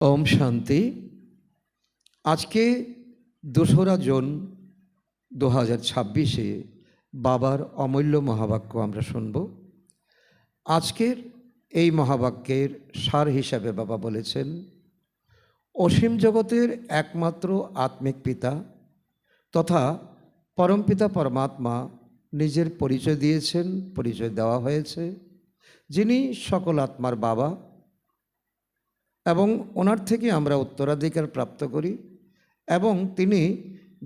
ওম শান্তি। আজকে ২রা জুন ২০২৬ বাবার অমূল্য মহাবাক্য আমরা শুনব। আজকের এই মহাবাক্যের সার হিসাবে বাবা বলেছেন, অসীম জগতের একমাত্র আত্মিক পিতা তথা পরমপিতা পরমাত্মা নিজের পরিচয় দিয়েছেন, পরিচয় দেওয়া হয়েছে, যিনি সকল আত্মার বাবা এবং ওনার থেকে আমরা উত্তরাধিকার প্রাপ্ত করি এবং তিনি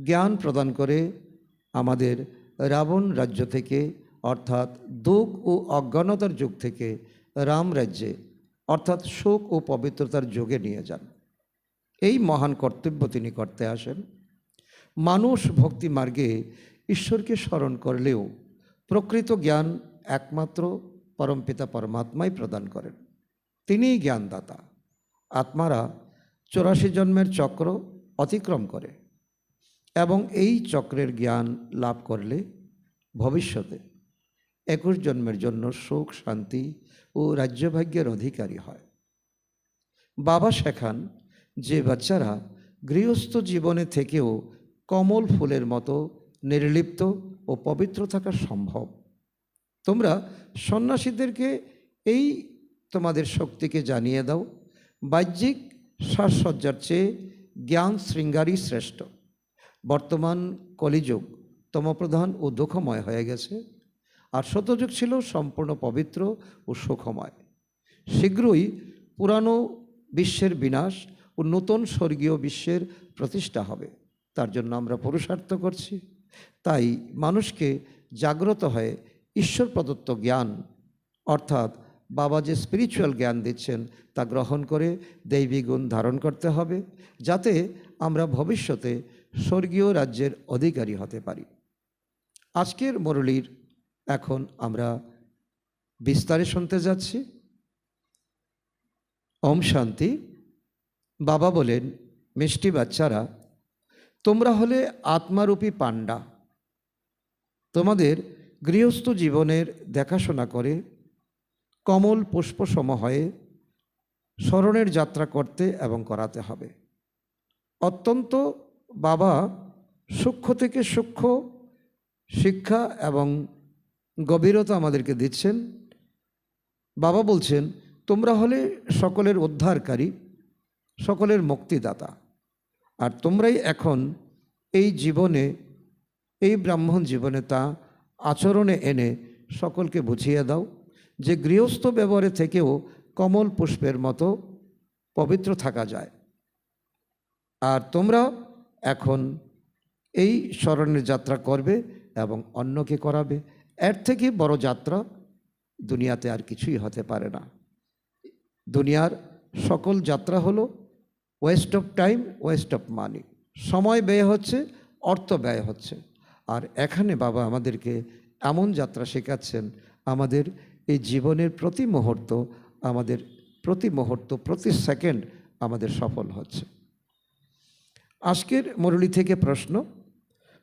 জ্ঞান প্রদান করে আমাদের রাবণ রাজ্য থেকে অর্থাৎ দুঃখ ও অজ্ঞানতার যুগ থেকে রাম রাজ্যে অর্থাৎ সুখ ও পবিত্রতার যুগে নিয়ে যান। এই মহান কর্তব্য তিনি করতে আসেন। মানুষ ভক্তি মার্গে ঈশ্বরকে স্মরণ করলেও প্রকৃত জ্ঞান একমাত্র পরমপিতা পরমাত্মাই প্রদান করেন। তিনিই জ্ঞানদাতা। আত্মারা 84 জন্মের চক্র অতিক্রম করে এবং এই চক্রের জ্ঞান লাভ করলে ভবিষ্যতে 21 জন্মের জন্য সুখ, শান্তি ও রাজ্যভাগ্যের অধিকারী হয়। বাবা শেখান যে বাচ্চারা গৃহস্থ জীবনে থেকেও কমল ফুলের মতো নির্লিপ্ত ও পবিত্র থাকা সম্ভব। তোমরা সন্ন্যাসীদেরকে এই তোমাদের শক্তিকে জানিয়ে দাও। বাহ্যিক সাজসজ্জার চেয়ে জ্ঞান শৃঙ্গারই শ্রেষ্ঠ। বর্তমান কলিযুগ তমপ্রধান ও দুঃখময় হয়ে গেছে, আর সত্যযুগ ছিল সম্পূর্ণ পবিত্র ও সুখময়। শীঘ্রই পুরানো বিশ্বের বিনাশ ও নতুন স্বর্গীয় বিশ্বের প্রতিষ্ঠা হবে। তার জন্য আমরা পুরুষার্থ করছি। তাই মানুষকে জাগ্রত হয়ে ঈশ্বর প্রদত্ত জ্ঞান অর্থাৎ বাবা যে স্পিরিচুয়াল জ্ঞান দিচ্ছেন তা গ্রহণ করে দৈবী গুণ ধারণ করতে হবে, যাতে আমরা ভবিষ্যতে স্বর্গীয় রাজ্যের অধিকারী হতে পারি। আজকের মুরলীর এখন আমরা বিস্তারে শুনতে যাচ্ছি। ওম শান্তি। বাবা বলেন, মিষ্টি বাচ্চারা, তোমরা হলে আত্মারূপী পান্ডা। তোমাদের গৃহস্থ জীবনের দেখাশোনা করে কমল পুষ্পসম হয়ে স্মরণের যাত্রা করতে এবং করাতে হবে। অত্যন্ত বাবা সূক্ষ্ম থেকে সূক্ষ্ম শিক্ষা এবং গভীরতা আমাদেরকে দিচ্ছেন। বাবা বলছেন, তোমরা হলে সকলের উদ্ধারকারী, সকলের মুক্তিদাতা, আর তোমরাই এখন এই জীবনে, এই ব্রাহ্মণ জীবনে তা আচরণে এনে সকলকে বুঝিয়ে দাও যে গৃহস্থ ব্যবহারে থেকেও কমল পুষ্পের মতো পবিত্র থাকা যায়। আর তোমরা এখন এই স্মরণের যাত্রা করবে এবং অন্যকে করাবে। এর থেকে বড় যাত্রা দুনিয়াতে আর কিছুই হতে পারে না। দুনিয়ার সকল যাত্রা হলো West of time, West of money. সময় ব্যয় হচ্ছে, অর্থ ব্যয় হচ্ছে। আর এখানে বাবা আমাদেরকে এমন যাত্রা শেখাচ্ছেন, আমাদের এই জীবনের প্রতি মুহূর্ত, আমাদের প্রতি মুহূর্ত, প্রতি সেকেন্ড আমাদের সফল হচ্ছে। আজকের মুরলী থেকে প্রশ্ন,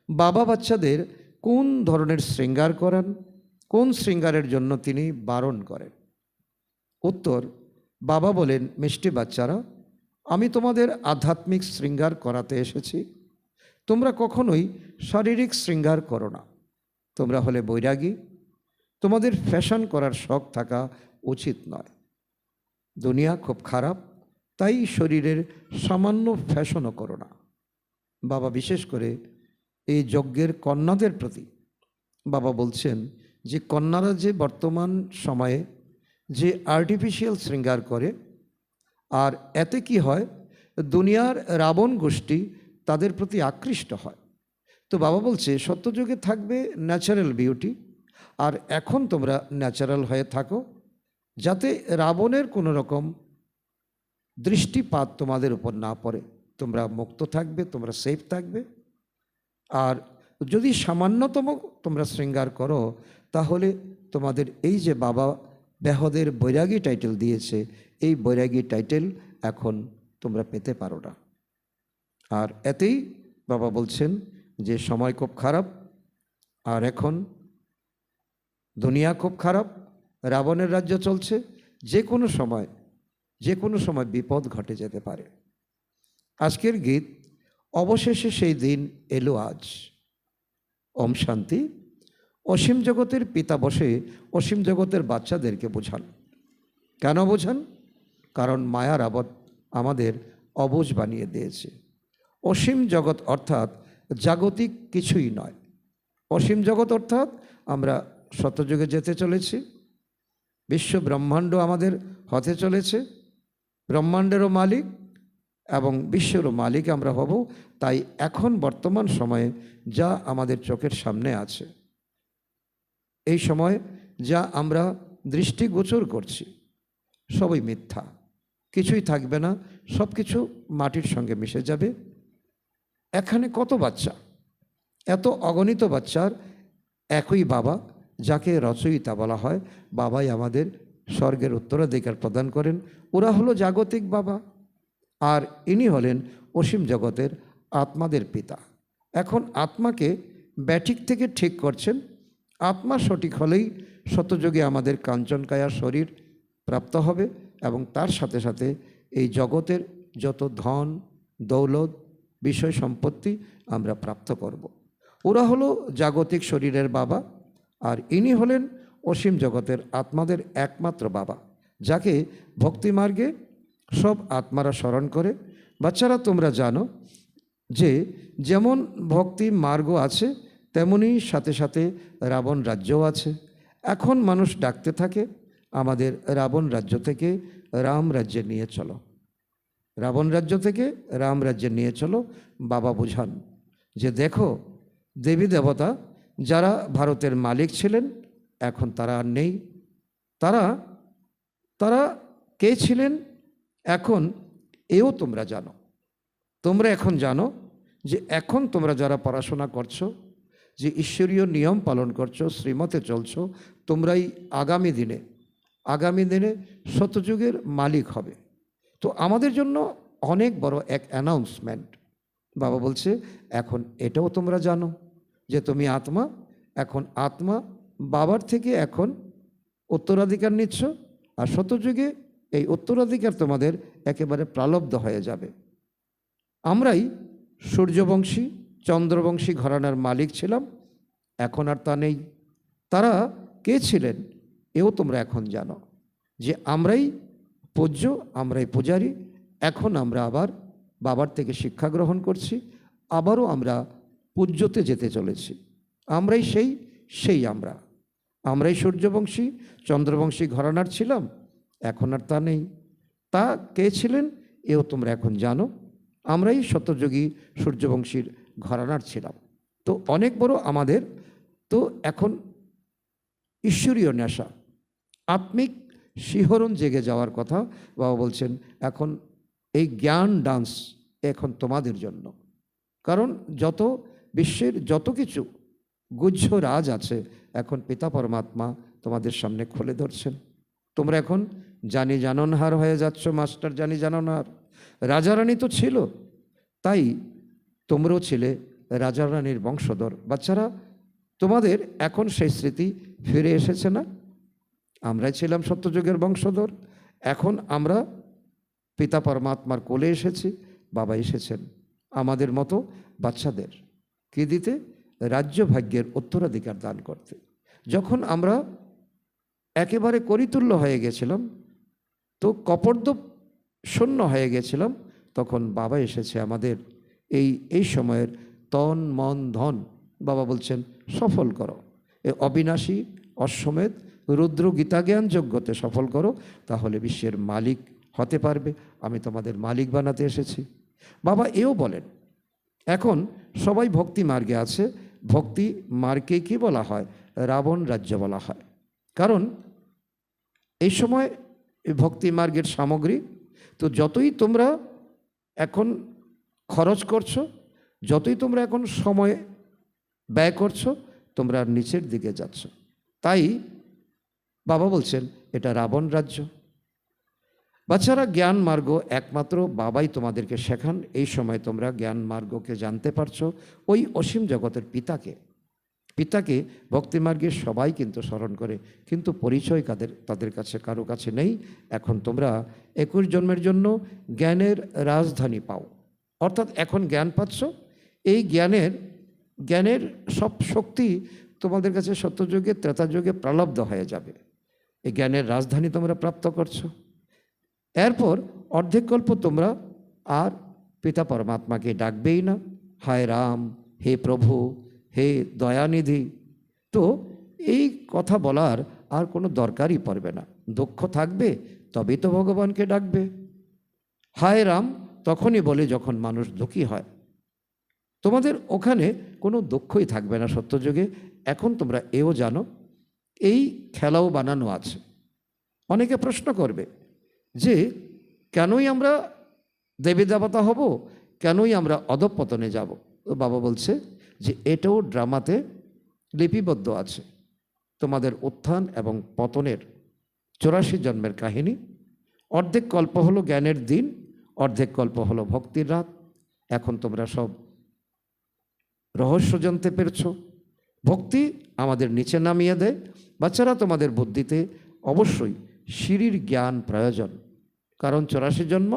বাবা বাচ্চাদের কোন ধরনের শৃঙ্গার করান, কোন শৃঙ্গারের জন্য তিনি বারণ করেন? উত্তর, বাবা বলেন, মিষ্টি বাচ্চারা, আমি তোমাদের আধ্যাত্মিক শৃঙ্গার করাতে এসেছি। তোমরা কখনোই শারীরিক শৃঙ্গার করো না। তোমরা হলে বৈরাগী। তোমাদের ফ্যাশন করার শখ থাকা উচিত নয়। দুনিয়া খুব খারাপ, তাই শরীরের সামান্য ফ্যাশনও করো না। বাবা বিশেষ করে এই যজ্ঞের কন্যাদের প্রতি বাবা বলছেন যে কন্যারা যে বর্তমান সময়ে যে আর্টিফিশিয়াল শৃঙ্গার করে, আর এতে কি হয়, দুনিয়ার রাবণ গোষ্ঠী তাদের প্রতি আকৃষ্ট হয়। তো বাবা বলছে সত্যযুগে থাকবে ন্যাচারাল বিউটি, আর এখন তোমরা ন্যাচারাল হয়ে থাকো, যাতে রাবণের কোনো রকম দৃষ্টিপাত তোমাদের উপর না পড়ে। তোমরা মুক্ত থাকবে, তোমরা সেফ থাকবে। আর যদি সামান্যতম তোমরা শৃঙ্গার করো, তাহলে তোমাদের এই যে বাবা বেহদের বৈরাগী টাইটেল দিয়েছে, এই বৈরাগী টাইটেল এখন তোমরা পেতে পারো না। আর এতেই বাবা বলছেন যে সময় খুব খারাপ, আর এখন দুনিয়া খুব খারাপ, রাবণের রাজ্য চলছে। যে কোনো সময় যে কোনো সময় বিপদ ঘটে যেতে পারে। আজকের গীত অবশেষে সেই দিন এলো আজ। ওম শান্তি। অসীম জগতের পিতা বসে অসীম জগতের বাচ্চাদেরকে বোঝান। কেন বোঝান? কারণ মায়ার আবদ আমাদের অবুঝ বানিয়ে দিয়েছে। অসীম জগৎ অর্থাৎ জাগতিক কিছুই নয়। অসীম জগৎ অর্থাৎ আমরা সত্যযুগে যেতে চলেছি, বিশ্ব ব্রহ্মাণ্ড আমাদের হতে চলেছে, ব্রহ্মাণ্ডেরও মালিক এবং বিশ্বেরও মালিক আমরা হব। তাই এখন বর্তমান সময়ে যা আমাদের চোখের সামনে আছে, এই সময় যা আমরা দৃষ্টিগোচর করছি, সবই মিথ্যা, কিছুই থাকবে না, সব কিছু মাটির সঙ্গে মিশে যাবে। এখানে কত বাচ্চা, এত অগণিত বাচ্চার একই বাবা, যাকে রচয়িতা বলা হয়। বাবাই আমাদের স্বর্গের উত্তরাধিকার প্রদান করেন। ওরা হলো জাগতিক বাবা, আর ইনি হলেন অসীম জগতের আত্মাদের পিতা। এখন আত্মাকে ব্যাঠিক থেকে ঠিক করছেন। আত্মা সঠিক হলেই সত্যযুগে আমাদের কাঞ্চনকায়া শরীর প্রাপ্ত হবে এবং তার সাথে সাথে এই জগতের যত ধন দৌলত বিষয় সম্পত্তি আমরা প্রাপ্ত করব। ওরা হলো জাগতিক শরীরের বাবা, আর ইনি হলেন অসীম জগতের আত্মাদের একমাত্র বাবা, যাকে ভক্তিমার্গে সব আত্মারা স্মরণ করে। বাচ্চারা, তোমরা জানো যে যেমন ভক্তি মার্গ আছে, তেমনি সাথে সাথে রাবণ রাজ্যও আছে। এখন মানুষ ডাকতে থাকে, আমাদের রাবণ রাজ্য থেকে রাম রাজ্যে নিয়ে চলো, রাবণ রাজ্য থেকে রাম রাজ্যে নিয়ে চলো। বাবা বুঝান যে দেখো, দেবী দেবতা যারা ভারতের মালিক ছিলেন, এখন তারা আর নেই। তারা তারা কে ছিলেন এখন এও তোমরা জানো। তোমরা এখন জানো যে এখন তোমরা যারা পড়াশোনা করছো, যে ঈশ্বরীয় নিয়ম পালন করছো, শ্রীমতে চলছো, তোমরাই আগামী দিনে সত্যযুগের মালিক হবে। তো আমাদের জন্য অনেক বড় এক অ্যানাউন্সমেন্ট। বাবা বলছে এখন এটাও তোমরা জানো যে তুমি আত্মা, এখন আত্মা বাবার থেকে এখন উত্তরাধিকার নিচ্ছ, আর সত্যযুগে এই উত্তরাধিকার তোমাদের একেবারে প্রালব্ধ হয়ে যাবে। আমরাই সূর্যবংশী চন্দ্রবংশী ঘরানার মালিক ছিলাম, এখন আর তা নেই। তারা কে ছিলেন এও তোমরা এখন জানো, যে আমরাই পূজ্য, আমরাই পূজারী। এখন আমরা আবার বাবার থেকে শিক্ষা গ্রহণ করছি, আবারও আমরা পূজ্যতে যেতে চলেছি। আমরাই সেই আমরাই সূর্যবংশী চন্দ্রবংশী ঘরানার ছিলাম, এখন আর তা নেই। তা কে ছিলেন এও তোমরা এখন জানো, আমরাই সত্যযোগী সূর্যবংশীর ঘরানার ছিলাম। তো অনেক বড় আমাদের তো এখন ঈশ্বরীয় নেশা, আত্মিক শিহরণ জেগে যাওয়ার কথা বাবা বলছেন। এখন এই জ্ঞান ডান্স এখন তোমাদের জন্য, কারণ যত বিশ্বের যত কিছু গুহ্য রাজ আছে, এখন পিতা পরমাত্মা তোমাদের সামনে খুলে ধরছেন। তোমরা এখন জানি জাননহার হয়ে যাচ্ছ, মাস্টার জানি জাননহার। রাজা রানী তো ছিল, তাই তোমরাও ছিলে রাজা রানীর বংশধর। বাচ্চারা, তোমাদের এখন সেই স্মৃতি ফিরে এসেছে না? আমরাই ছিলাম সত্যযুগের বংশধর, এখন আমরা পিতা পরমাত্মার কোলে এসেছি। বাবা এসেছেন আমাদের মতো বাচ্চাদের কি দিতে? রাজ্য ভাগ্যের উত্তরাধিকার দান করতে। যখন আমরা একেবারে করিতুল্য হয়ে গেছিলাম, তো কপর্দক শূন্য হয়ে গেছিলাম, তখন বাবা এসেছে আমাদের এই সময়ের তন মন ধন। বাবা বলছেন সফল করো, এ অবিনাশী অশ্বমেধ রুদ্র গীতা জ্ঞান যজ্ঞতে সফল করো, তাহলে বিশ্বের মালিক হতে পারবে। আমি তোমাদের মালিক বানাতে এসেছি। বাবা এও বলেন এখন সবাই ভক্তি মার্গে আছে। ভক্তি মার্গে কি বলা হয়? রাবণ রাজ্য বলা হয়। কারণ এই সময় ভক্তি মার্গের সামগ্রী তো যতই তোমরা এখন খরচ করছো, যতই তোমরা এখন সময় ব্যয় করছো, তোমরা নিচের দিকে যাচ্ছ। তাই বাবা বলছেন এটা রাবণ রাজ্য। বাচ্চারা, জ্ঞান মার্গ একমাত্র বাবাই তোমাদেরকে শেখান। এই সময় তোমরা জ্ঞান মার্গকে জানতে পারছো, ওই অসীম জগতের পিতাকে। পিতাকে ভক্তিমার্গে সবাই কিন্তু স্মরণ করে, কিন্তু পরিচয় তাদের কাছে কারো কাছে নেই। এখন তোমরা 21 জন্মের জন্য জ্ঞানের রাজধানী পাও, অর্থাৎ এখন জ্ঞান পাচ্ছ। এই জ্ঞানের সব শক্তি তোমাদের কাছে সত্যযুগে ত্রেতাযুগে প্রালব্ধ হয়ে যাবে। এই জ্ঞানের রাজধানী তোমরা প্রাপ্ত করছো। এরপর অর্ধেক কল্প তোমরা আর পিতা পরমাত্মাকে ডাকবেই না, হায় রাম, হে প্রভু, হে দয়ানিধি। তো এই কথা বলার আর কোনো দরকারই পড়বে না। দুঃখ থাকবে তবেই তো ভগবানকে ডাকবে। হায় রাম তখনই বলে যখন মানুষ দুঃখী হয়। তোমাদের ওখানে কোনো দুঃখই থাকবে না সত্যযুগে। এখন তোমরা এও জানো এই খেলাও বানানো আছে। অনেকে প্রশ্ন করবে যে কেনই আমরা দেবী দেবতা হব, কেনই আমরা অধঃপতনে যাব। তো বাবা বলছে যে এটাও ড্রামাতে লিপিবদ্ধ আছে। তোমাদের উত্থান এবং পতনের 84 জন্মের কাহিনী। অর্ধেক কল্প হলো জ্ঞানের দিন, অর্ধেক কল্প হলো ভক্তির রাত। এখন তোমরা সব রহস্য জানতে পেরেছ। ভক্তি আমাদের নিচে নামিয়ে দেয়। বাচ্চারা, তোমাদের বুদ্ধিতে অবশ্যই সিঁড়ির জ্ঞান প্রয়োজন, কারণ 84 জন্ম।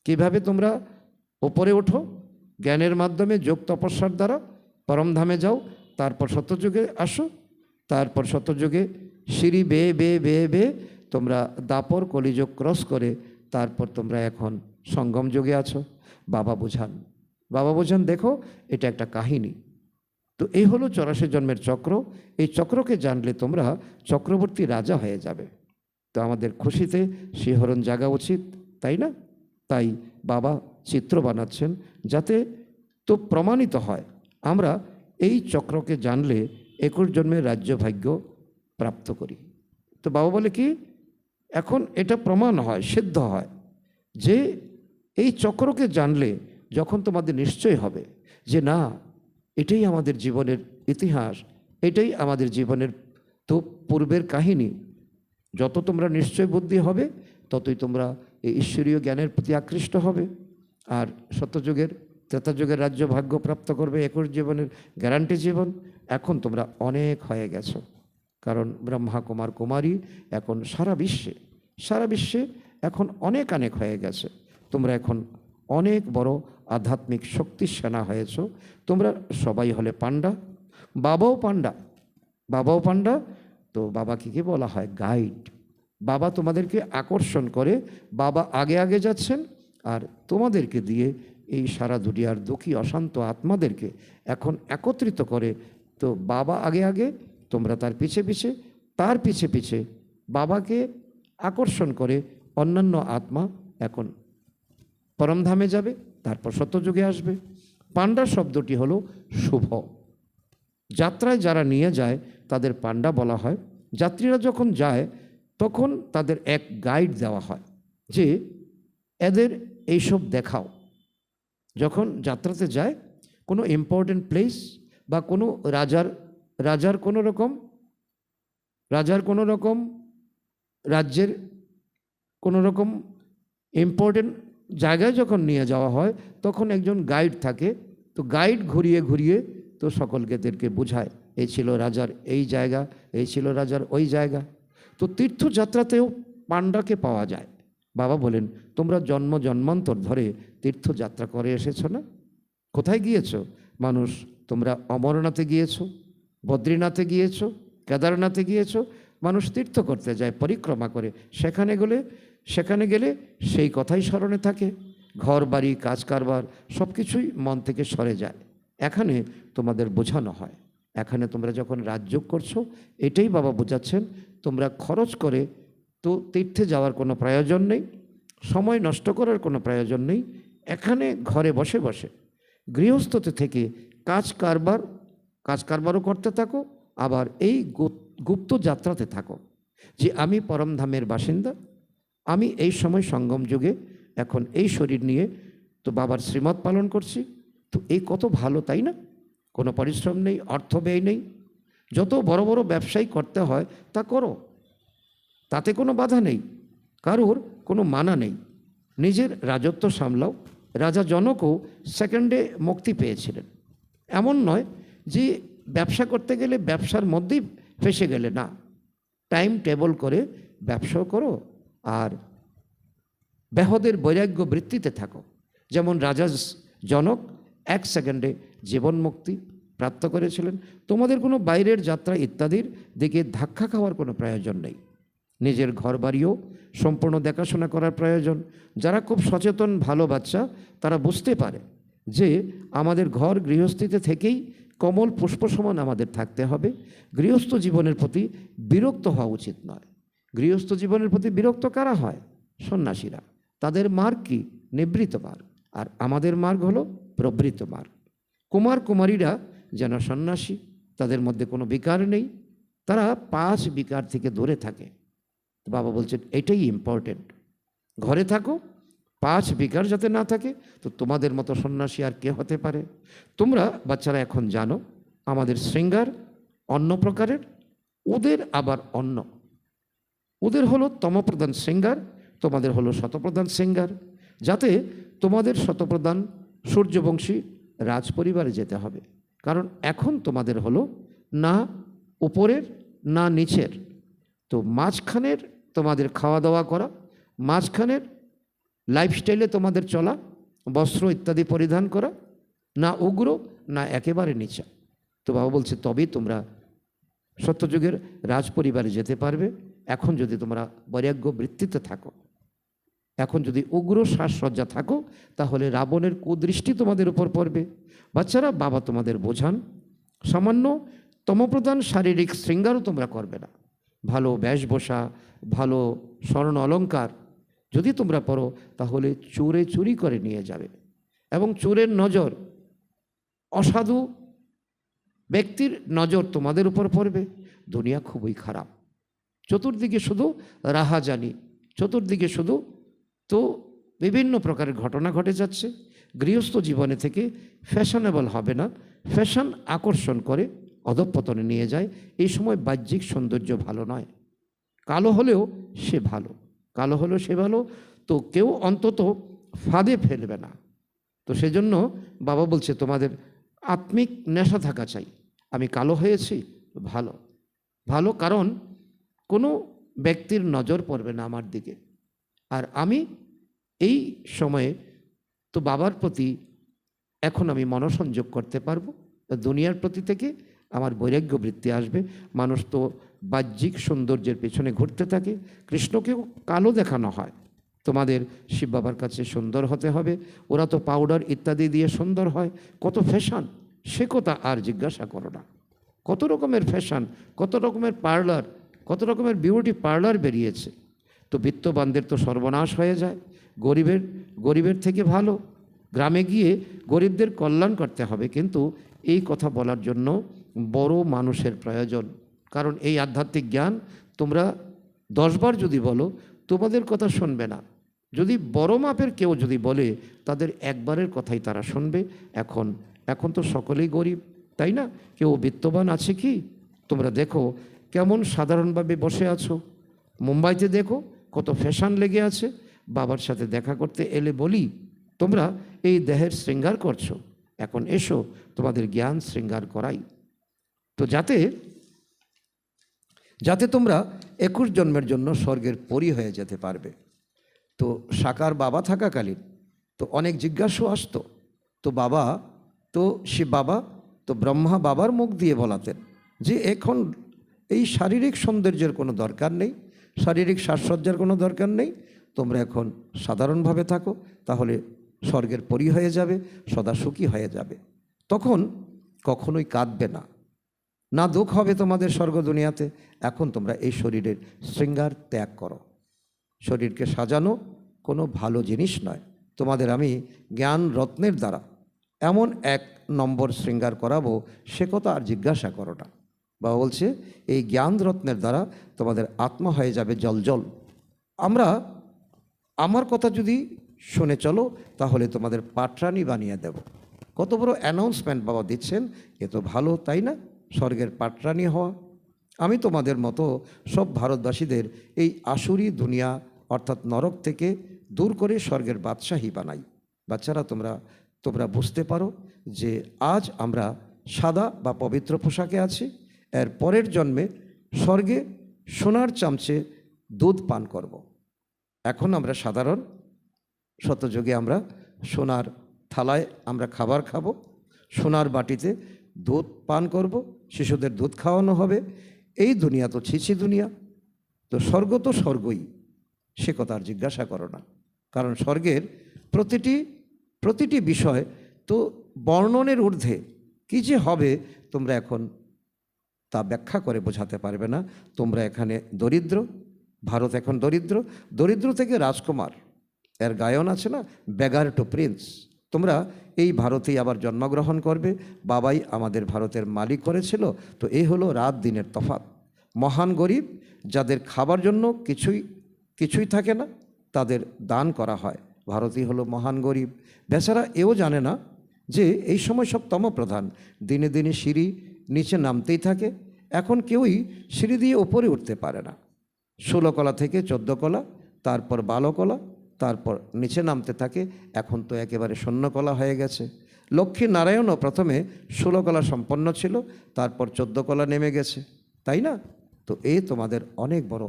কিভাবে তোমরা ওপরে ওঠো? জ্ঞানের মাধ্যমে, যোগ তপস্যার দ্বারা পরমধামে যাও, তারপর সত্যযুগে আসো, তারপর সত্যযুগে সিঁড়ি বেয়ে বেয়ে বেয়ে বেয়ে তোমরা দাপর কলিযুগ ক্রস করে তারপর তোমরা এখন সঙ্গম যুগে আছো। বাবা বোঝান, দেখো এটা একটা কাহিনী। তো এই হলো 84 জন্মের চক্র। এই চক্রকে জানলে তোমরা চক্রবর্তী রাজা হয়ে যাবে। তো আমাদের খুশিতে শিহরণ জাগা উচিত, তাই না? তাই বাবা চিত্র বানাচ্ছেন যাতে তো প্রমাণিত হয় আমরা এই চক্রকে জানলে 21 জন্মের রাজ্য ভাগ্য প্রাপ্ত করি। তো বাবা বলে কি, এখন এটা প্রমাণ হয়, সিদ্ধ হয় যে এই চক্রকে জানলে যখন তোমাদের নিশ্চয় হবে যে না, এটাই আমাদের জীবনের ইতিহাস, এটাই আমাদের জীবনের তো পূর্বের কাহিনী। যত তোমরা নিশ্চয় বুদ্ধি হবে ততই তোমরা এই ঈশ্বরীয় জ্ঞানের প্রতি আকৃষ্ট হবে, আর সত্যযুগের ত্রেতাযুগের রাজ্য ভাগ্য প্রাপ্ত করবে। 21 জীবনের গ্যারান্টি জীবন। এখন তোমরা অনেক হয়ে গেছো, কারণ ব্রহ্মা কুমার কুমারী এখন সারা বিশ্বে এখন অনেক হয়ে গেছে। তোমরা এখন অনেক বড় আধ্যাত্মিক শক্তির সেনা হয়েছ। তোমরা সবাই হলে পান্ডা, বাবাও পান্ডা। তো বাবাকে কি বলা হয়? গাইড। বাবা তোমাদেরকে আকর্ষণ করে, বাবা আগে আগে যাচ্ছেন, আর তোমাদেরকে দিয়ে এই সারা দুনিয়ার দুঃখী অশান্ত আত্মাদেরকে এখন একত্রিত করে। তো বাবা আগে আগে, তোমরা তার পিছে পিছে বাবাকে আকর্ষণ করে অন্যান্য আত্মা এখন পরমধামে যাবে, তারপর সত্যযুগে আসবে। পান্ডা শব্দটি হলো শুভ। যাত্রায় যারা নিয়ে যায় তাদের পান্ডা বলা হয়। যাত্রীরা যখন যায় তখন তাদের এক গাইড দেওয়া হয় যে এদের এইসব দেখাও। যখন যাত্রাতে যায় কোনো ইম্পর্টেন্ট প্লেস বা কোনো রাজার কোনো রকম রাজ্যের কোনো রকম ইম্পর্টেন্ট জায়গায় যখন নিয়ে যাওয়া হয় তখন একজন গাইড থাকে। তো গাইড ঘুরিয়ে তো সকলকেদেরকে বোঝায় এই ছিল রাজার এই জায়গা, এই ছিল রাজার ওই জায়গা। তো তীর্থযাত্রাতেও পান্ডাকে পাওয়া যায়। বাবা বলেন, তোমরা জন্মান্তর ধরে তীর্থযাত্রা করে এসেছো না? কোথায় গিয়েছো মানুষ? তোমরা অমরনাথে গিয়েছো, বদ্রীনাথে গিয়েছো, কেদারনাথে গিয়েছো। মানুষ তীর্থ করতে যায় পরিক্রমা করে, সেখানে গেলে সেই কথাই স্মরণে থাকে। ঘর বাড়ি কাজ কারবার সব কিছুই মন থেকে সরে যায়। এখানে তোমাদের বোঝানো হয়, এখানে তোমরা যখন রাজযোগ করছো, এটাই বাবা বোঝাচ্ছেন, তোমরা খরচ করে তো তীর্থে যাওয়ার কোনো প্রয়োজন নেই, সময় নষ্ট করার কোনো প্রয়োজন নেই। এখানে ঘরে বসে গৃহস্থতে থেকে কাজ কারবারও করতে থাকো, আবার এই গুপ্ত যাত্রাতে থাকো যে আমি পরমধামের বাসিন্দা, আমি এই সময় সঙ্গম যুগে এখন এই শরীর নিয়ে তো বাবার শ্রীমত পালন করছি। তো এই কত ভালো, তাই না? কোনো পরিশ্রম নেই, অর্থ ব্যয় নেই। যত বড় বড় ব্যবসায়ী করতে হয় তা করো, তাতে কোনো বাধা নেই, কারোর কোনো মানা নেই। নিজের রাজত্ব সামলাও। রাজা জনকও সেকেন্ডে মুক্তি পেয়েছিলেন। এমন নয় যে ব্যবসা করতে গেলে ব্যবসার মধ্যেই ফেসে গেলে না, টাইম টেবল করে ব্যবসাও করো আর ব্যাহদের বৈরাগ্য বৃত্তিতে থাকো। যেমন রাজা জনক 1 সেকেন্ডে জীবন মুক্তি প্রাপ্ত করেছিলেন। তোমাদের কোনো বাইরের যাত্রা ইত্যাদির দিকে ধাক্কা খাওয়ার কোনো প্রয়োজন নেই। নিজের ঘর বাড়িও সম্পূর্ণ দেখাশোনা করার প্রয়োজন। যারা খুব সচেতন ভালো বাচ্চা তারা বুঝতে পারে যে আমাদের ঘর গৃহস্থিতে থেকেই কমল পুষ্প সমান আমাদের থাকতে হবে। গৃহস্থ জীবনের প্রতি বিরক্ত হওয়া উচিত নয়। গৃহস্থ জীবনের প্রতি বিরক্ত কারা হয়? সন্ন্যাসীরা। তাদের মার্গ কি? নিবৃত মার্গ। আর আমাদের মার্গ হলো প্রবৃত্ত মার্গ। কুমার কুমারীরা যেন সন্ন্যাসী, তাদের মধ্যে কোনো বিকার নেই, তারা 5 বিকার থেকে দূরে থাকে। বাবা বলছেন এটাই ইম্পর্টেন্ট। ঘরে থাকো, 5 বিকার যাতে না থাকে। তো তোমাদের মতো সন্ন্যাসী আর কে হতে পারে? তোমরা বাচ্চারা এখন জানো আমাদের শৃঙ্গার অন্য প্রকারের, ওদের আবার অন্য। ওদের হলো তমপ্রধান শৃঙ্গার, তোমাদের হলো শতপ্রধান শৃঙ্গার। যাতে তোমাদের শতপ্রধান সূর্যবংশী রাজ পরিবারে যেতে হবে। কারণ এখন তোমাদের হলো না উপরের না নিচের, তো মাঝখানের তোমাদের খাওয়া দাওয়া করা, মাঝখানের লাইফস্টাইলে তোমাদের চলা, বস্ত্র ইত্যাদি পরিধান করা, না উগ্র না একেবারে নিচা। তো বাবা বলছে তবেই তোমরা সত্যযুগের রাজ পরিবারে যেতে পারবে। এখন যদি তোমরা বৈরাগ্য বৃত্তিতে থাকো, এখন যদি উগ্র সাজসজ্জা থাকো, তাহলে রাবণের কুদৃষ্টি তোমাদের উপর পড়বে। বাচ্চারা বাবা তোমাদের বোঝান, সামান্য তমপ্রধান শারীরিক শৃঙ্গারও তোমরা করবে না। ভালো বেশভূষা, ভালো স্বর্ণ অলঙ্কার যদি তোমরা পড়ো, তাহলে চোরে চুরি করে নিয়ে যাবে এবং চোরের নজর, অসাধু ব্যক্তির নজর তোমাদের উপর পড়বে। দুনিয়া খুবই খারাপ, চতুর্দিকে শুধু রাহাজানি, চতুর্দিকে শুধু তো বিভিন্ন প্রকারের ঘটনা ঘটে যাচ্ছে। গৃহস্থ জীবনে থেকে ফ্যাশনেবল হবে না, ফ্যাশন আকর্ষণ করে অধঃপতনে নিয়ে যায়। এই সময় বাহ্যিক সৌন্দর্য ভালো নয়। কালো হলেও সে ভালো, কালো হলেও সে ভালো, তো কেউ অন্তত ফাঁদে ফেলবে না। তো সেজন্য বাবা বলছে তোমাদের আত্মিক নেশা থাকা চাই। আমি কালো হয়েছি, ভালো ভালো, কারণ কোনো ব্যক্তির নজর পড়বে না আমার দিকে। আর আমি এই সময়ে তো বাবার প্রতি এখন আমি মনসংযোগ করতে পারবো। দুনিয়ার প্রতি থেকে আমার বৈরাগ্য বৃত্তি আসবে। মানুষ তো বাহ্যিক সৌন্দর্যের পেছনে ঘুরতে থাকে। কৃষ্ণকেও কালো দেখানো হয়, তোমাদের শিব বাবার কাছে সুন্দর হতে হবে। ওরা তো পাউডার ইত্যাদি দিয়ে সুন্দর হয়, কত ফ্যাশন, সে কথা আর জিজ্ঞাসা করো না। কত রকমের ফ্যাশন, কত রকমের পার্লার, কত রকমের বিউটি পার্লার বেরিয়েছে। তো বিত্তবানদের তো সর্বনাশ হয়ে যায়, গরিবের থেকে ভালো। গ্রামে গিয়ে গরিবদের কল্যাণ করতে হবে, কিন্তু এই কথা বলার জন্য বড় মানুষের প্রয়োজন। কারণ এই আধ্যাত্মিক জ্ঞান তোমরা 10 বার যদি বলো, তোমাদের কথা শুনবে না। যদি বড় মাপের কেউ যদি বলে, তাদের একবারের কথাই তারা শুনবে। এখন তো সকলেই গরিব, তাই না? কেউ বিত্তবান আছে কি? তোমরা দেখো কেমন সাধারণভাবে বসে আছো। মুম্বাইতে দেখো কত ফ্যাশন লেগে আছে। বাবার সাথে দেখা করতে এলে বলি, তোমরা এই দেহের শৃঙ্গার করছো, এখন এসো তোমাদের জ্ঞান শৃঙ্গার করাই। তো যাতে তোমরা 21 জন্মের জন্য স্বর্গের পরী হয়ে যেতে পারবে। তো সাকার বাবা থাকাকালীন তো অনেক জিজ্ঞাসা আসতো। তো বাবা তো শিব বাবা তো ব্রহ্মা বাবার মুখ দিয়ে বলাতেন যে এখন এই শারীরিক সৌন্দর্যের কোনো দরকার নেই, শারীরিক সাজসজ্জার কোনো দরকার নেই, তোমরা এখন সাধারণভাবে থাকো, তাহলে স্বর্গের পরী হয়ে যাবে, সদা সুখী হয়ে যাবে। তখন কখনোই কাঁদবে না, না দুঃখ হবে তোমাদের স্বর্গ দুনিয়াতে। এখন তোমরা এই শরীরের শৃঙ্গার ত্যাগ করো। শরীরকে সাজানো কোনো ভালো জিনিস নয়। তোমাদের আমি জ্ঞান রত্নের দ্বারা এমন 1 নম্বর শৃঙ্গার করাবো, সে কথা আর জিজ্ঞাসা করো না। বাবা বলছে এই জ্ঞান রত্নের দ্বারা তোমাদের আত্মা হয়ে যাবে জলজল। আমার কথা যদি শুনে চলো, তাহলে তোমাদের পাটরানি বানিয়ে দেব। কত বড় অ্যানাউন্সমেন্ট বাবা দিচ্ছেন, এ তো ভালো, তাই না? স্বর্গের পাটরানি হওয়া। আমি তোমাদের মতো সব ভারতবাসীদের এই আসুরি দুনিয়া অর্থাৎ নরক থেকে দূর করে স্বর্গের বাদশাহী বানাই। বাচ্চারা তোমরা বুঝতে পারো যে আজ আমরা সাদা বা পবিত্র পোশাকে আছি, এর পরের জন্মে স্বর্গে সোনার চামচে দুধ পান করব। এখন আমরা সাধারণ, সত্যযুগে আমরা সোনার থালায় আমরা খাবার খাবো, সোনার বাটিতে দুধ পান করব, শিশুদের দুধ খাওয়ানো হবে। এই দুনিয়া তো ছিছি দুনিয়া, তো স্বর্গ তো স্বর্গই, সে কথা আর জিজ্ঞাসা করো না। কারণ স্বর্গের প্রতিটি বিষয় তো বর্ণনের ঊর্ধ্বে। কী যে হবে তোমরা এখন তা ব্যাখ্যা করে বোঝাতে পারবে না। তোমরা এখানে দরিদ্র, ভারত এখন দরিদ্র, দরিদ্র থেকে রাজকুমার, এর গায়ন আছে না, বেগার টু প্রিন্স। তোমরা এই ভারতেই আবার জন্মগ্রহণ করবে, বাবাই আমাদের ভারতের মালিক করেছিল। তো এই হলো রাত দিনের তফাৎ। মহান গরিব, যাদের খাবার জন্য কিছুই থাকে না, তাদের দান করা হয়। ভারতই হলো মহান গরিব। বেচারা এও জানে না যে এই সময় সব তমপ্রধান, দিনে দিনে সিঁড়ি নিচে নামতেই থাকে। এখন কেউই সিঁড়ি দিয়ে ওপরে উঠতে পারে না। 16 কলা থেকে 14 কলা, তারপর 12 কলা, তারপর নিচে নামতে থাকে। এখন তো একেবারে 0 কলা হয়ে গেছে। লক্ষ্মী নারায়ণও প্রথমে 16 কলা সম্পন্ন ছিল, তারপর 14 কলা নেমে গেছে, তাই না? তো এই তোমাদের অনেক বড়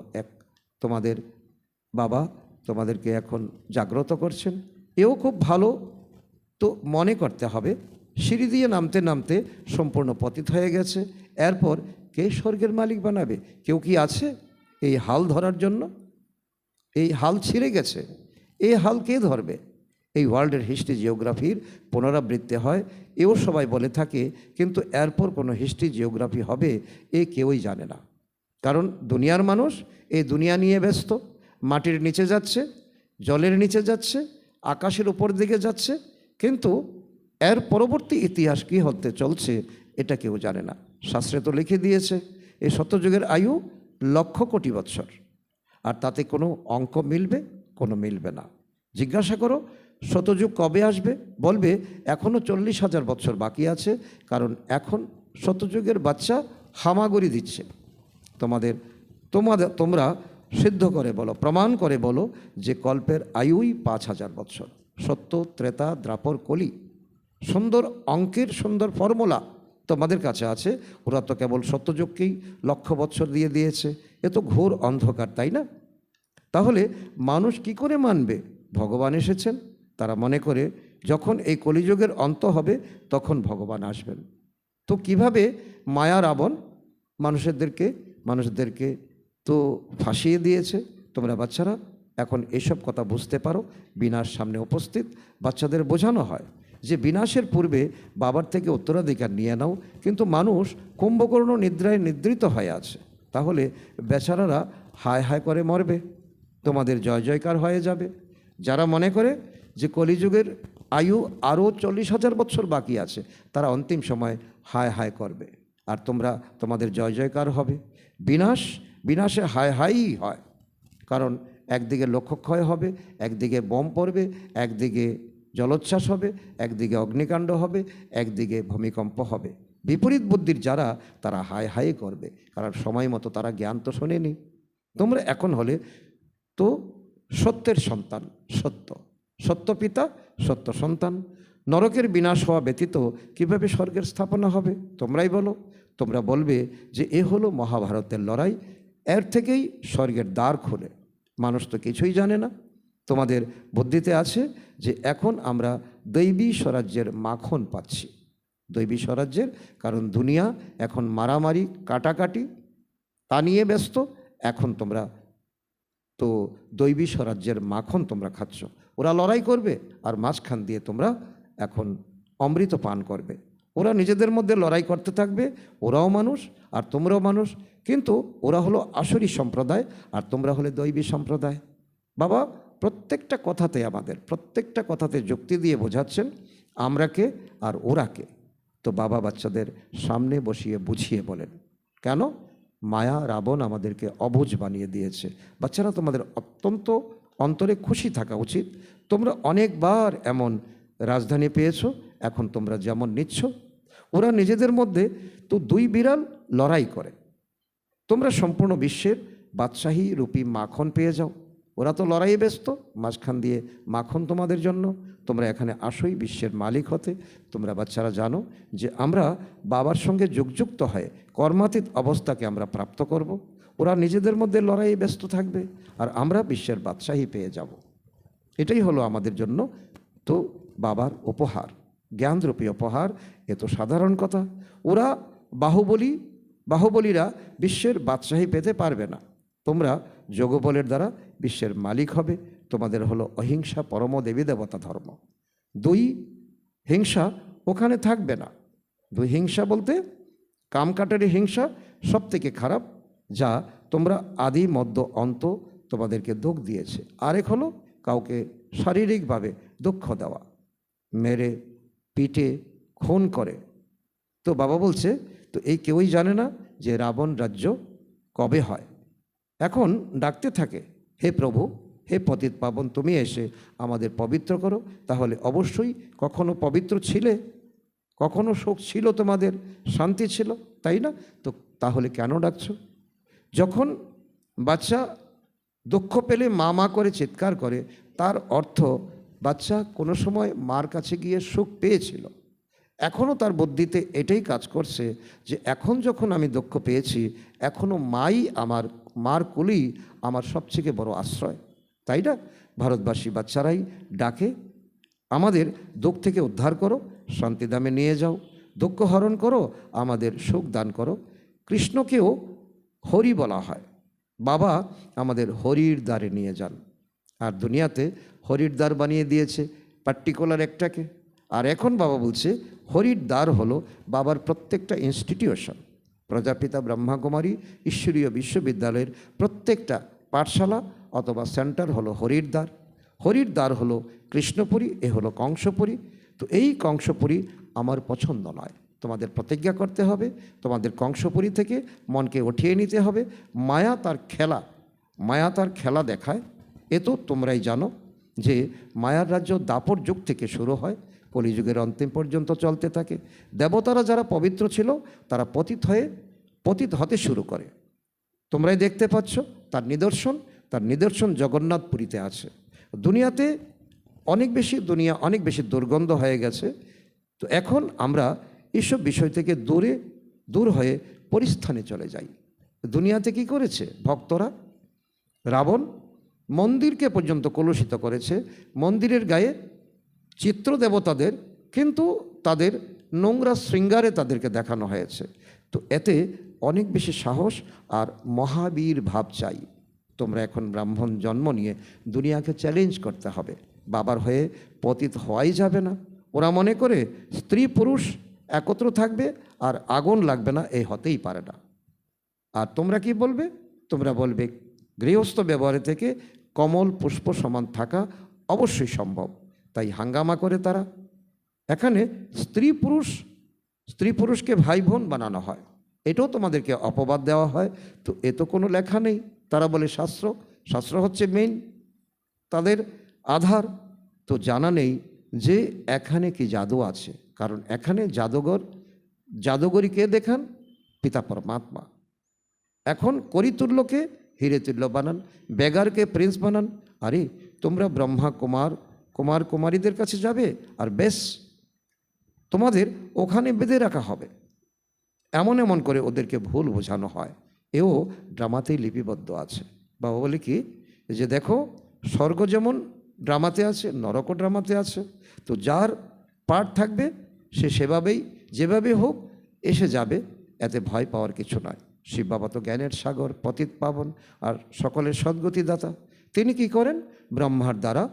তোমাদের বাবা তোমাদেরকে এখন জাগ্রত করছেন, এও খুব ভালো। তো মনে করতে হবে সিঁড়ি দিয়ে নামতে নামতে সম্পূর্ণ পতিত হয়ে গেছে। এরপর কে স্বর্গের মালিক বানাবে? কেউ কি আছে এই হাল ধরার জন্য? এই হাল ছিঁড়ে গেছে, এই হাল কে ধরবে? এই ওয়ার্ল্ডের হিস্ট্রি জিওগ্রাফির পুনরাবৃত্তি হয়, এও সবাই বলে থাকে, কিন্তু এরপর কোনো হিস্ট্রি জিওগ্রাফি হবে এ কেউই জানে না। কারণ দুনিয়ার মানুষ এই দুনিয়া নিয়ে ব্যস্ত, মাটির নিচে যাচ্ছে, জলের নিচে যাচ্ছে, আকাশের উপর দিকে যাচ্ছে, কিন্তু এর পরবর্তী ইতিহাস কী হতে চলছে এটা কেউ জানে না। শাস্ত্রে তো লিখে দিয়েছে এই সত্যযুগের আয়ু 1,00,000 কোটি বৎসর, আর তাতে কোনো অঙ্ক মিলবে? কোনো মিলবে না। জিজ্ঞাসা করো সত্যযুগ কবে আসবে, বলবে এখনও 40,000 বৎসর বাকি আছে। কারণ এখন সত্যযুগের বাচ্চা হামাগুড়ি দিচ্ছে। তোমরা সিদ্ধ করে বলো, প্রমাণ করে বলো যে কল্পের আয়ুই 5,000 বৎসর। সত্য, ত্রেতা, দ্রাপর, কলি, সুন্দর অঙ্কের সুন্দর ফর্মুলা তোমাদের কাছে আছে। ওরা তো কেবল সত্যযুগকেই 1,00,000 বৎসর দিয়ে দিয়েছে। এ তো ঘোর অন্ধকার, তাই না? তাহলে মানুষ কি করে মানবে ভগবান এসেছেন? তারা মনে করে যখন এই কলিযুগের অন্ত হবে তখন ভগবান আসবেন। তো কিভাবে মায়া রাবণ মানুষদেরকে তো ফাঁসিয়ে দিয়েছে। তোমরা বাচ্চারা এখন এসব কথা বুঝতে পারো। বিনাশ সামনে উপস্থিত, বাচ্চাদের বোঝানো হয় যে বিনাশের পূর্বে বাবার থেকে উত্তরাধিকার নিয়ে নাও। কিন্তু মানুষ কুম্ভকর্ণ নিদ্রায় নিদ্রিত হয়ে আছে। তাহলে বেচারারা হায় হায় করে মরবে, তোমাদের জয় জয়কার হয়ে যাবে। যারা মনে করে যে কলিযুগের আয়ু আরও 40,000 বৎসর বাকি আছে, তারা অন্তিম সময় হায় হায় করবে, আর তোমাদের জয় জয়কার হবে। বিনাশে হায় হায়ই হয়। কারণ একদিকে লক্ষ্যক্ষয় হবে, একদিকে বোম পড়বে, একদিকে জলোচ্ছ্বাস হবে, একদিকে অগ্নিকাণ্ড হবে, একদিকে ভূমিকম্প হবে। বিপরীত বুদ্ধির যারা, তারা হায় হায় করবে, কারণ সময় মতো তারা জ্ঞান তো শোনেনি। তোমরা এখন হলে তো সত্যের সন্তান, সত্য পিতা, সত্য সন্তান। নরকের বিনাশ হওয়া ব্যতীত কিভাবে স্বর্গের স্থাপনা হবে? তোমরাই বলো। তোমরা বলবে যে এ হলো মহাভারতের লড়াই, এর থেকেই স্বর্গের দ্বার খোলে। মানুষ তো কিছুই জানে না। তোমাদের বুদ্ধিতে আছে যে এখন আমরা দৈবী স্বরাজ্যের মাখন পাচ্ছি, দৈবী স্বরাজ্যের। কারণ দুনিয়া এখন মারামারি, কাটাকাটি তা নিয়ে ব্যস্ত। এখন তোমরা তো দৈবী স্বরাজ্যের মাখন তোমরা খাচ্ছ। ওরা লড়াই করবে আর মাঝখান দিয়ে তোমরা এখন অমৃত পান করবে। ওরা নিজেদের মধ্যে লড়াই করতে থাকবে, ওরাও মানুষ আর তোমরাও মানুষ, কিন্তু ওরা হলো আসরি সম্প্রদায় আর তোমরা হলে দৈবী সম্প্রদায়। বাবা প্রত্যেকটা কথাতে যুক্তি দিয়ে বোঝাচ্ছেন আমরা কে আর ওরা কে। তো বাবা বাচ্চাদের সামনে বসিয়ে বুঝিয়ে বলেন, কেন মায়া রাবণ আমাদেরকে অবুঝ বানিয়ে দিয়েছে। বাচ্চারা তোমাদের অত্যন্ত অন্তরে খুশি থাকা উচিত। তোমরা অনেকবার এমন রাজধানী পেয়েছো, এখন তোমরা যেমন নিচ্ছ। ওরা নিজেদের মধ্যে তো 2 বিড়াল লড়াই করে, তোমরা সম্পূর্ণ বিশ্বের বাদশাহী রূপী মাখন পেয়ে যাও। ওরা তো লড়াইয়ে ব্যস্ত, মাঝখান দিয়ে মাখন তোমাদের জন্য। তোমরা এখানে আসোই বিশ্বের মালিক হতে। তোমরা বাচ্চারা জানো যে আমরা বাবার সঙ্গে যুক্ত হয়ে কর্মাতীত অবস্থাকে আমরা প্রাপ্ত করব। ওরা নিজেদের মধ্যে লড়াইয়ে ব্যস্ত থাকবে আর আমরা বিশ্বের বাদশাহী পেয়ে যাব। এটাই হলো আমাদের জন্য তো বাবার উপহার, জ্ঞানরূপী উপহার। এ তো সাধারণ কথা। ওরা বাহুবলীরা বিশ্বের বাদশাহী পেতে পারবে না। তোমরা যোগবলের দ্বারা বিশ্বের মালিক হবে। তোমাদের হলো অহিংসা পরম দেবী দেবতা ধর্ম। দুই হিংসা ওখানে থাকবে না। দুই হিংসা বলতে কামকাটারি হিংসা সব থেকে খারাপ, যা তোমরা আদি মধ্য অন্ত তোমাদেরকে দুঃখ দিয়েছে। আরেক হলো কাউকে শারীরিকভাবে দুঃখ দেওয়া, মেরে পিটে খুন করে। তো বাবা বলছে তো এই কেউই জানে না যে রাবণ রাজ্য কবে হয়। এখন ডাকতে থাকে, হে প্রভু, হে পতিত পাবন, তুমি এসে আমাদের পবিত্র করো। তাহলে অবশ্যই কখনো পবিত্র ছিলে, কখনো শোক ছিল, তোমাদের শান্তি ছিল, তাই না? তো তাহলে কেন ডাকছো? যখন বাচ্চা দুঃখ পেলে মা মা করে চিৎকার করে, তার অর্থ বাচ্চা কোনো সময় মার কাছে গিয়ে সুখ পেয়েছিল। এখনও তার বুদ্ধিতে এটাই কাজ করছে যে এখন যখন আমি দুঃখ পেয়েছি, এখনও মার কুলি আমার সবথেকে বড় আশ্রয়, তাই না? ভারতবাসী বাচ্চারাই ডাকে, আমাদের দুঃখ থেকে উদ্ধার করো, শান্তিধামে নিয়ে যাও, দুঃখ হরণ করো, আমাদের সুখ দান করো। কৃষ্ণকেও হরি বলা হয়। বাবা আমাদের হরির দ্বারে নিয়ে যান। আর দুনিয়াতে হরির দ্বার বানিয়ে দিয়েছে পার্টিকুলার একটাকে। আর এখন বাবা বলছে হরির দ্বার হলো বাবার প্রত্যেকটা ইনস্টিটিউশন। প্রজাপিতা ব্রহ্মাকুমারী ঈশ্বরীয় বিশ্ববিদ্যালয়ের প্রত্যেকটা পাঠশালা অথবা সেন্টার হলো হরির দ্বার। হরির দ্বার হলো কৃষ্ণপুরী, এ হলো কংসপুরী। তো এই কংসপুরী আমার পছন্দ নয়। তোমাদের প্রতিজ্ঞা করতে হবে, তোমাদের কংসপুরী থেকে মনকে উঠিয়ে নিতে হবে। মায়া তার খেলা দেখায়। এ তো তোমরাই জানো যে মায়ার রাজ্য দাপর যুগ থেকে শুরু হয়, কলিযুগের অন্তিম পর্যন্ত চলতে থাকে। দেবতারা যারা পবিত্র ছিল তারা পতিত হতে শুরু করে। তোমরাই দেখতে পাচ্ছ তার নিদর্শন জগন্নাথপুরীতে আছে। দুনিয়াতে অনেক বেশি দুর্গন্ধ হয়ে গেছে। তো এখন আমরা এইসব বিষয় থেকে দূর হয়ে পরিস্থানে চলে যাই। দুনিয়াতে কি করেছে ভক্তরা? রাবণ মন্দিরকে পর্যন্ত কলুষিত করেছে, মন্দিরের গায়ে চিত্র দেবতাদের, কিন্তু তাদের নোংরা শৃঙ্গারে তাদেরকে দেখানো হয়েছে। তো এতে অনেক বেশি সাহস আর মহাবীর ভাব চাই। তোমরা এখন ব্রাহ্মণ জন্ম নিয়ে দুনিয়াকে চ্যালেঞ্জ করতে হবে। বাবার হয়ে পতিত হওয়াই যাবে না। ওরা মনে করে স্ত্রী পুরুষ একত্র থাকবে আর আগুন লাগবে না, এই হতেই পারে না। আর তোমরা কি বলবে? তোমরা বলবে গৃহস্থ ব্যবহারে থেকে কমল পুষ্প সমান থাকা অবশ্যই সম্ভব। তাই হাঙ্গামা করে তারা। এখানে স্ত্রী পুরুষকে ভাই বোন বানানো হয়, এটাও তোমাদেরকে অপবাদ দেওয়া হয়। তো এ তো কোনো লেখা নেই। তারা বলে শাস্ত্র হচ্ছে মেইন, তাদের আধার। তো জানা নেই যে এখানে কি জাদু আছে। কারণ এখানে জাদুগরি কে দেখান? পিতা পরমাত্মা। এখন করিতুল্যকে হিরে তুল্য বানান, বেগারকে প্রিন্স বানান। আরে তোমরা ব্রহ্মা কুমারীদের কাছে যাবে আর বেশ তোমাদের ওখানে বেঁধে রাখা হবে। এমন করে ওদেরকে ভুল বোঝানো হয়। এও ড্রামাতেই লিপিবদ্ধ আছে। বাবা বলে কি যে দেখো, স্বর্গ যেমন ড্রামাতে আছে, নরকও ড্রামাতে আছে। তো যার পার্ট থাকবে সে যেভাবে হোক এসে যাবে, এতে ভয় পাওয়ার কিছু নয়। শিব বাবা তো জ্ঞানের সাগর, পতিত পাবন আর সকলের সদ্গতিদাতা। তিনি কি করেন? ব্রহ্মার দ্বারা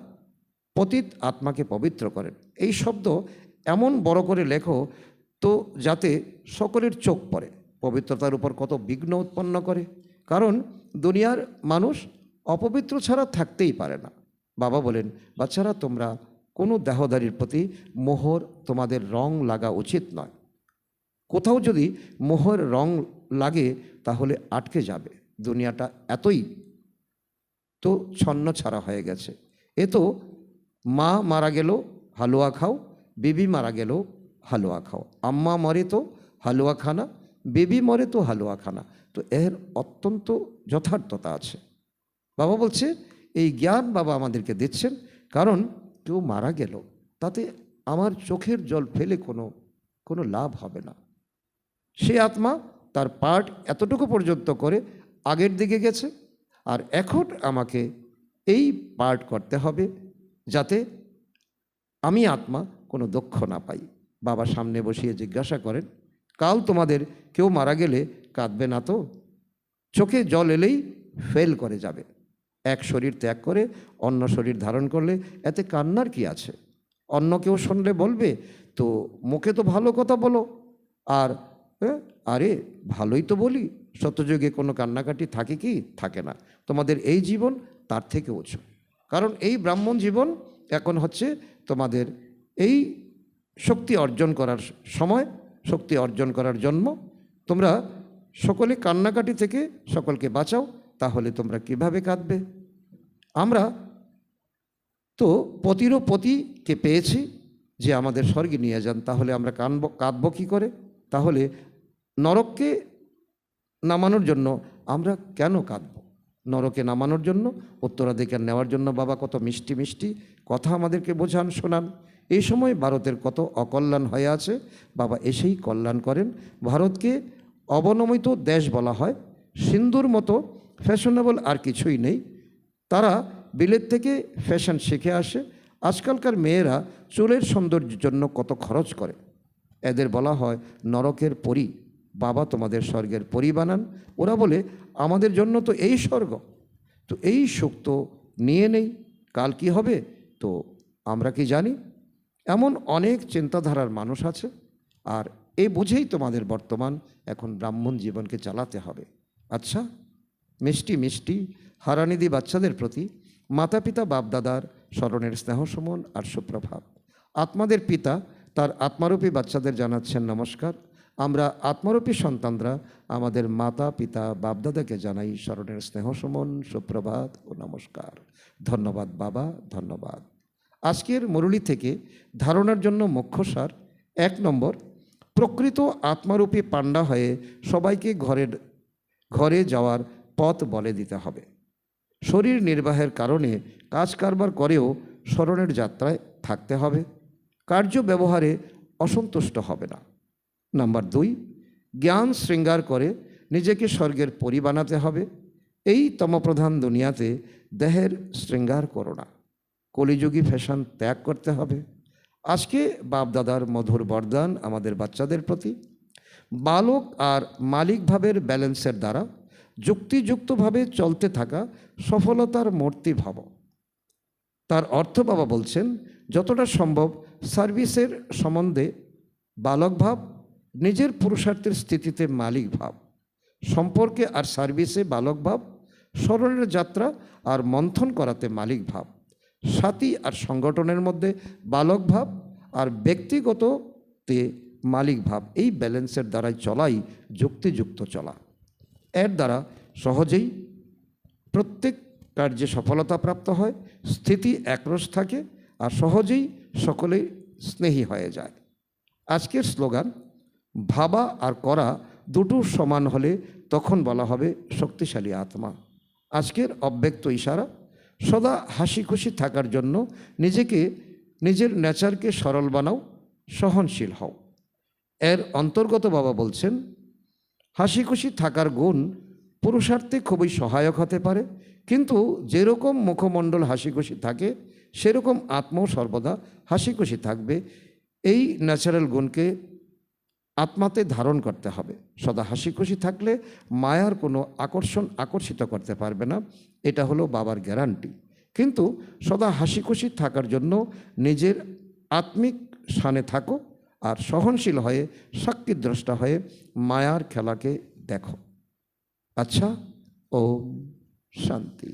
পতিত আত্মাকে পবিত্র করেন। এই শব্দ এমন বড় করে লেখো তো যাতে সকলের চোখ পড়ে। পবিত্রতার উপর কত বিঘ্ন উৎপন্ন করে। কারণ দুনিয়ার মানুষ অপবিত্র ছাড়া থাকতেই পারে না। বাবা বলেন, বাচ্চারা তোমরা কোনো দেহধারীর প্রতি মোহর তোমাদের রং লাগা উচিত নয়। কোথাও যদি মোহর রং লাগে তাহলে আটকে যাবে। দুনিয়াটা এতই তো ছন্ন ছাড়া হয়ে গেছে। এ তো মা মারা গেল হালুয়া খাও, বেবি মারা গেল হালুয়া খাও। আম্মা মরে তো হালুয়া খানা, বেবি মরে তো হালুয়া খানা। তো এর অত্যন্ত যথার্থতা আছে। বাবা বলছে এই জ্ঞান বাবা আমাদেরকে দিচ্ছেন, কারণ কেউ মারা গেল তাতে আমার চোখের জল ফেলে কোনো লাভ হবে না। সে আত্মা তার পার্ট এতটুকু পর্যন্ত করে আগের দিকে গেছে, আর এখন আমাকে এই পার্ট করতে হবে যাতে আমি আত্মা কোনো দুঃখ না পাই। বাবা সামনে বসিয়ে জিজ্ঞাসা করেন, কাল তোমাদের কেউ মারা গেলে কাঁদবে না তো? চোখে জল এলেই ফেল করে যাবে। এক শরীর ত্যাগ করে অন্য শরীর ধারণ করলে এতে কান্নার কি আছে? অন্য কেউ শুনলে বলবে, তো মুখে তো ভালো কথা বলো, আর আরে ভালোই তো বলি, সত্যযুগে কোনো কান্নাকাটি থাকে কি? থাকে না। তোমাদের এই জীবন তার থেকে উঁচু, কারণ এই ব্রাহ্মণ জীবন এখন হচ্ছে তোমাদের এই শক্তি অর্জন করার সময়, শক্তি অর্জন করার জন্ম। তোমরা সকলে কান্নাকাটি থেকে সকলকে বাঁচাও, তাহলে তোমরা কিভাবে কাঁদবে? আমরা তো পতিরও পতিকে পেয়েছি যে আমাদের স্বর্গে নিয়ে যান, তাহলে আমরা কাঁদবো কী করে? তাহলে নরককে নামানোর জন্য আমরা কেন কাঁদব? নরকে নামানোর জন্য, উত্তরাধিকার নেওয়ার জন্য বাবা কত মিষ্টি মিষ্টি কথা আমাদেরকে বোঝান, শোনান। এই সময় ভারতের কত অকল্যাণ হয়ে আছে, বাবা এসেই কল্যাণ করেন। ভারতকে অবনমিত দেশ বলা হয়। সিন্ধুর মতো ফ্যাশনেবল আর কিছুই নেই। তারা বিলেত থেকে ফ্যাশন শিখে আসে। আজকালকার মেয়েরা চুলের সৌন্দর্যের জন্য কত খরচ করে। এদের বলা হয় নরকের পরী। বাবা তোমাদের স্বর্গের পরী বানান। ওরা বলে আমাদের জন্য তো এই স্বর্গ, তো এই সুখ তো নিয়ে নেই, কাল কি হবে তো আমরা কি জানি? এমন অনেক চিন্তাধারার মানুষ আছে, আর এই বুঝেই তোমাদের বর্তমান এখন ব্রাহ্মণ জীবনকে চালাতে হবে। আচ্ছা, মিষ্টি মিষ্টি হারানিধি বাচ্চাদের প্রতি মাতা পিতা বাপদাদার স্মরণের স্নেহ সুমন আর সুপ্রভাত। আত্মাদের পিতা তার আত্মারূপী বাচ্চাদের জানাচ্ছেন নমস্কার। আমরা আত্মারূপী সন্তানরা আমাদের মাতা পিতা বাপদাদাকে জানাই স্মরণের স্নেহ সুমন, সুপ্রভাত ও নমস্কার। ধন্যবাদ বাবা, ধন্যবাদ। আজকের মুরলী থেকে ধারণার জন্য মুখ্য সার: 1 নম্বর, প্রকৃত আত্মারূপী পাণ্ডা হয়ে সবাইকে ঘরে যাওয়ার পথ বলে দিতে হবে। শরীর নির্বাহের কারণে কাজ কারবার করেও স্মরণের যাত্রায় থাকতে হবে। কার্য ব্যবহারে অসন্তুষ্ট হবে না। নাম্বার 2, জ্ঞান শৃঙ্গার করে নিজেকে স্বর্গের পরী বানাতে হবে। এই তমপ্রধান দুনিয়াতে দেহের শৃঙ্গার করো না। কলিযুগী ফ্যাশন ত্যাগ করতে হবে। আজকে বাপদাদার মধুর বরদান আমাদের বাচ্চাদের প্রতি: বালক আর মালিক ভাবের ব্যালেন্সের দ্বারা যুক্তিযুক্তভাবে চলতে থাকা সফলতার মূর্তি ভাব। তার অর্থ বাবা বলছেন, যতটা সম্ভব সার্ভিসের সম্বন্ধে বালক ভাব, নিজের পুরুষার্থের স্থিতিতে মালিক ভাব, সম্পর্কে আর সার্ভিসে বালক ভাব, স্মরণের যাত্রা আর মন্থন করাতে মালিক ভাব, সাথী আর সংগঠনের মধ্যে বালক ভাব আর ব্যক্তিগততে মালিক ভাব। এই ব্যালেন্সের দ্বারাই চলাই যুক্তিযুক্ত চলা। এর দ্বারা সহজেই প্রত্যেক কার্যে সফলতা প্রাপ্ত হয়, স্থিতি একরস থাকে আর সহজেই সকলেই স্নেহী হয়ে যায়। আজকের স্লোগান: ভাবা আর করা দুটো সমান হলে তখন বলা হবে শক্তিশালী আত্মা। আজকের অব্যক্ত ইশারা: সদা হাসি খুশি থাকার জন্য নিজের নেচারকে সরল বানাও, সহনশীল হও। এর অন্তর্গত বাবা বলছেন, হাসি খুশি থাকার গুণ পুরুষার্থে খুবই সহায়ক হতে পারে, কিন্তু যেরকম মুখমণ্ডল হাসি খুশি থাকে সেরকম আত্মাও সর্বদা হাসি খুশি থাকবে। এই ন্যাচারাল গুণকে আত্মাতে ধারণ করতে হবে। সদা হাসি খুশি থাকলে মায়ার কোনো আকর্ষিত করতে পারবে না, এটা হলো বাবার গ্যারান্টি। কিন্তু সদা হাসি খুশি থাকার জন্য নিজের আত্মিক স্থানে থাকো আর সহনশীল হয়ে সাক্ষীদ্রষ্টা হয়ে মায়ার খেলাকে দেখো। আচ্ছা, ওম শান্তি।